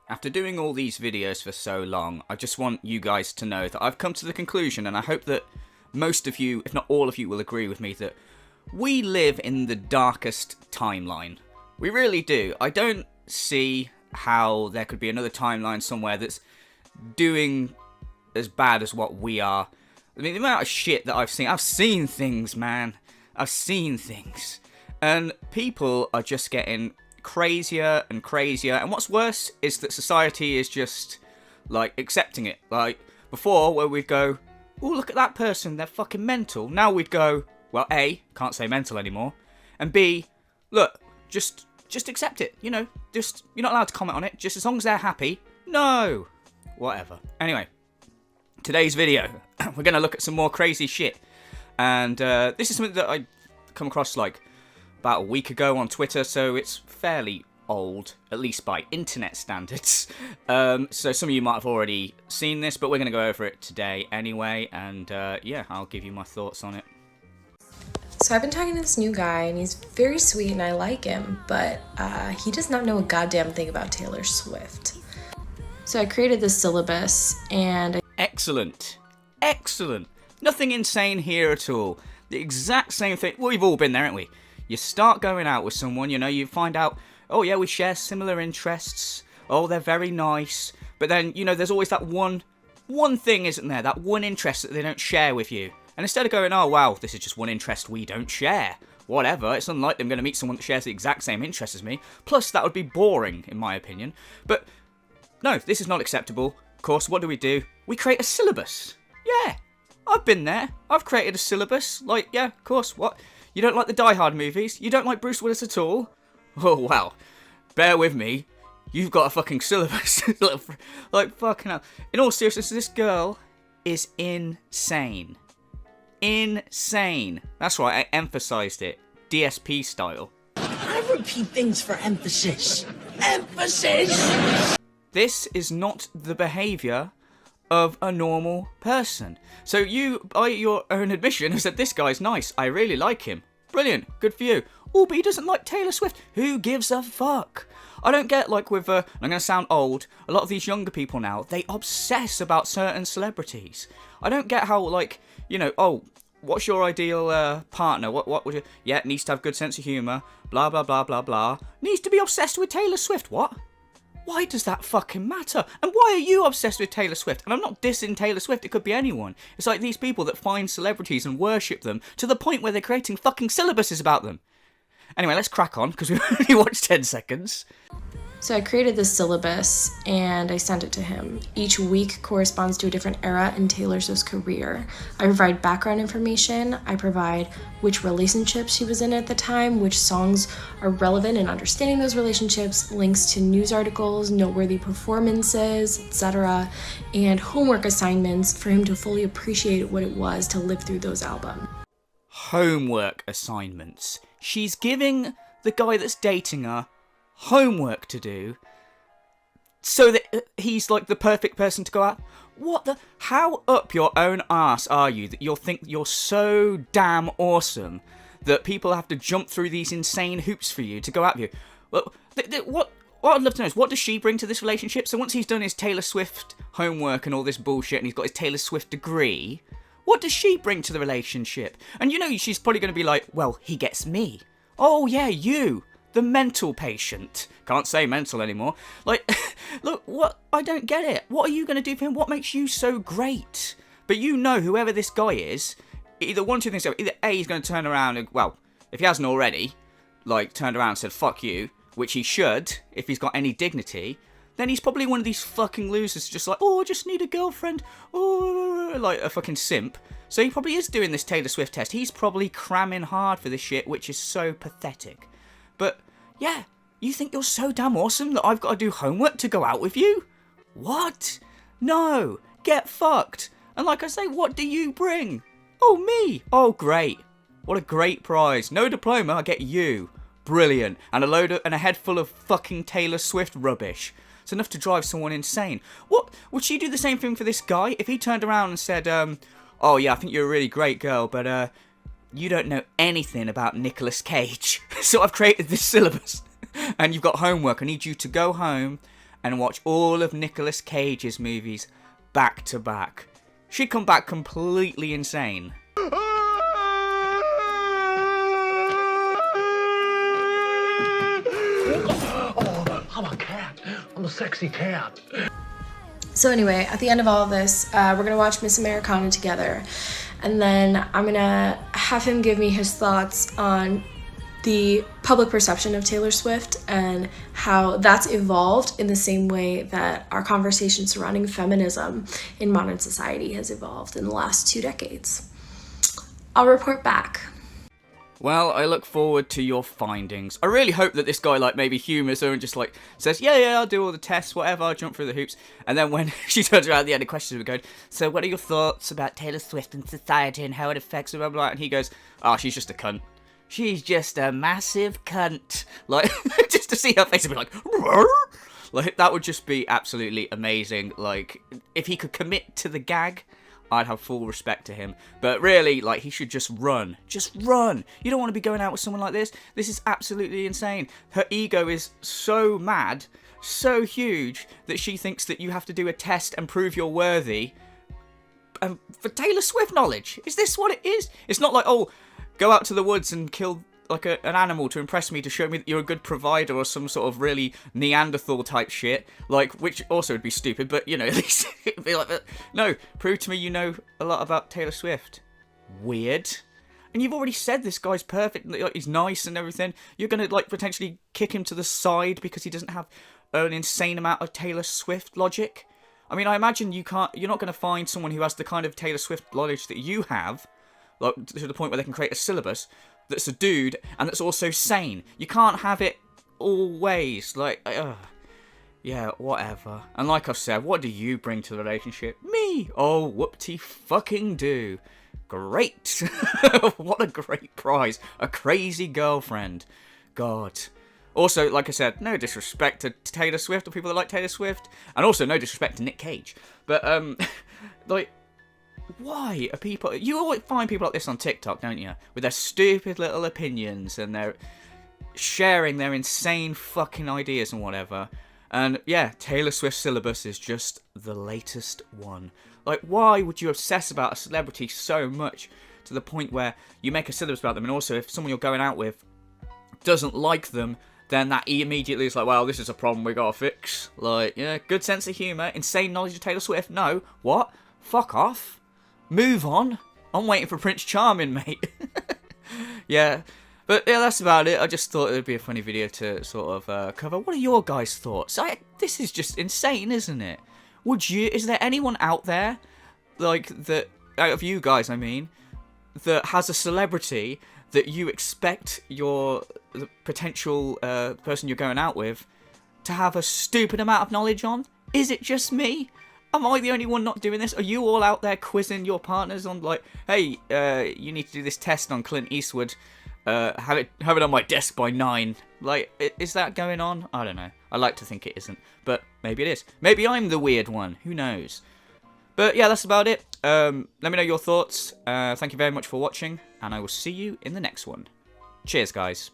After doing all these videos for so long, I just want you guys to know that I've come to the conclusion, and I hope that most of you, if not all of you, will agree with me, that we live in the darkest timeline. We really do. I don't see how there could be another timeline somewhere that's doing as bad as what we are. I mean, the amount of shit that I've seen things, man. I've seen things. And people are just getting crazier and crazier, and what's worse is that society is just like accepting it. Like before, where we'd go, oh, look at that person, they're fucking mental. Now we'd go, well, A, can't say mental anymore, and B, look, just accept it, you know, just, you're not allowed to comment on it, just as long as they're happy. No, whatever. Anyway, today's video, we're gonna look at some more crazy shit, and this is something that I come across like about a week ago on Twitter, so it's fairly old, at least by internet standards. So some of you might have already seen this, but we're going to go over it today anyway, and yeah, I'll give you my thoughts on it. So I've been talking to this new guy, and he's very sweet, and I like him, but he does not know a goddamn thing about Taylor Swift. So I created this syllabus, and Excellent. Excellent. Nothing insane here at all. The exact same thing. Well, we've all been there, haven't we? You start going out with someone, you know, you find out, oh yeah, we share similar interests, oh, they're very nice, but then, you know, there's always that one thing, isn't there, that one interest that they don't share with you, and instead of going, oh wow, this is just one interest we don't share, whatever, it's unlikely I'm going to meet someone that shares the exact same interest as me, plus that would be boring, in my opinion, but no, this is not acceptable. Of course, what do? We create a syllabus. Yeah, I've been there, I've created a syllabus, like, yeah, of course, what? You don't like the Die Hard movies? You don't like Bruce Willis at all? Oh, wow. Bear with me. You've got a fucking syllabus. Like, fucking hell. In all seriousness, this girl is insane. Insane. That's right, I emphasised it. DSP style. I repeat things for emphasis. Emphasis! This is not the behaviour of a normal person. So you, by your own admission, have said, this guy's nice, I really like him. Brilliant, good for you. Oh, but he doesn't like Taylor Swift. Who gives a fuck? I don't get, like, with, I'm going to sound old, a lot of these younger people now, they obsess about certain celebrities. I don't get how, like, you know, oh, what's your ideal partner? What would you, yeah, needs to have good sense of humour, blah, blah, blah, blah, blah. Needs to be obsessed with Taylor Swift, what? Why does that fucking matter? And why are you obsessed with Taylor Swift? And I'm not dissing Taylor Swift, it could be anyone. It's like these people that find celebrities and worship them to the point where they're creating fucking syllabuses about them. Anyway, let's crack on, because we've only watched 10 seconds. so I created this syllabus, and I sent it to him. Each week corresponds to a different era in Taylor Swift's career. I provide background information, I provide which relationships she was in at the time, which songs are relevant in understanding those relationships, links to news articles, noteworthy performances, etc., and homework assignments for him to fully appreciate what it was to live through those albums. Homework assignments. She's giving the guy that's dating her homework to do so that he's like the perfect person to go out. What the? How up your own arse are you that you'll think you're so damn awesome that people have to jump through these insane hoops for you to go out with you? Well, what I'd love to know is, what does she bring to this relationship? So once he's done his Taylor Swift homework and all this bullshit and he's got his Taylor Swift degree, what does she bring to the relationship? And you know she's probably going to be like, well, he gets me. Oh yeah, you, the mental patient. Can't say mental anymore. Like, look, what? I don't get it. What are you going to do for him? What makes you so great? But you know, whoever this guy is, either one, two things. Either A, he's going to turn around and, well, if he hasn't already, like, turned around and said, fuck you, which he should, if he's got any dignity, then he's probably one of these fucking losers, just like, oh, I just need a girlfriend, oh, like a fucking simp. So he probably is doing this Taylor Swift test. He's probably cramming hard for this shit, which is so pathetic. But, yeah, you think you're so damn awesome that I've got to do homework to go out with you? What? No, get fucked. And like I say, what do you bring? Oh, me. Oh, great. What a great prize. No diploma, I get you. Brilliant. And a head full of fucking Taylor Swift rubbish. It's enough to drive someone insane. What? Would she do the same thing for this guy? If he turned around and said, oh yeah, I think you're a really great girl, but you don't know anything about Nicolas Cage. So I've created this syllabus. And you've got homework. I need you to go home and watch all of Nicolas Cage's movies back to back. She'd come back completely insane. I'm a cat. I'm a sexy cat. So anyway, at the end of all of this, we're gonna watch Miss Americana together, and then I'm gonna have him give me his thoughts on the public perception of Taylor Swift and how that's evolved in the same way that our conversation surrounding feminism in modern society has evolved in the last 2 decades. I'll report back. Well, I look forward to your findings. I really hope that this guy, like, maybe humours her and just, like, says, yeah, I'll do all the tests, whatever, I'll jump through the hoops. And then when she turns around at the end of questions, we're going, so what are your thoughts about Taylor Swift and society and how it affects her, blah, blah, blah. And he goes, she's just a cunt. She's just a massive cunt. Like, just to see her face and be like, "Rrr?" Like, that would just be absolutely amazing. Like, if he could commit to the gag, I'd have full respect to him. But really, like, he should just run. Just run. You don't want to be going out with someone like this. This is absolutely insane. Her ego is so mad, so huge, that she thinks that you have to do a test and prove you're worthy for Taylor Swift knowledge. Is this what it is? It's not like, go out to the woods and kill like an animal to impress me, to show me that you're a good provider, or some sort of really Neanderthal type shit, like, which also would be stupid, but, you know, at least it'd be like that. No, prove to me you know a lot about Taylor Swift. Weird. And you've already said this guy's perfect, like, he's nice and everything. You're gonna, like, potentially kick him to the side because he doesn't have an insane amount of Taylor Swift logic? I mean, I imagine you're not gonna find someone who has the kind of Taylor Swift knowledge that you have, like, to the point where they can create a syllabus that's a dude and that's also sane. You can't have it all ways. Like, yeah, whatever. And like I've said, what do you bring to the relationship? Me! Oh, whoop-de fucking do. Great. What a great prize. A crazy girlfriend. God. Also, like I said, no disrespect to Taylor Swift or people that like Taylor Swift. And also no disrespect to Nick Cage. But, like, why are people... You always find people like this on TikTok, don't you? With their stupid little opinions and they're sharing their insane fucking ideas and whatever. And yeah, Taylor Swift Syllabus is just the latest one. Like, why would you obsess about a celebrity so much to the point where you make a syllabus about them? And also, if someone you're going out with doesn't like them, then that immediately is like, well, this is a problem we gotta fix. Like, yeah, good sense of humour, insane knowledge of Taylor Swift. No, what? Fuck off. Move on. I'm waiting for Prince Charming, mate. Yeah. But yeah, that's about it. I just thought it would be a funny video to sort of cover. What are your guys' thoughts? This is just insane, isn't it? Is there anyone out there, like, that, out of you guys, I mean, that has a celebrity that you expect the potential person you're going out with to have a stupid amount of knowledge on? Is it just me? Am I the only one not doing this? Are you all out there quizzing your partners on, like, hey, you need to do this test on Clint Eastwood, have it on my desk by 9. Like, is that going on? I don't know. I like to think it isn't, but maybe it is. Maybe I'm the weird one. Who knows? But yeah, that's about it. Let me know your thoughts. Thank you very much for watching, and I will see you in the next one. Cheers, guys.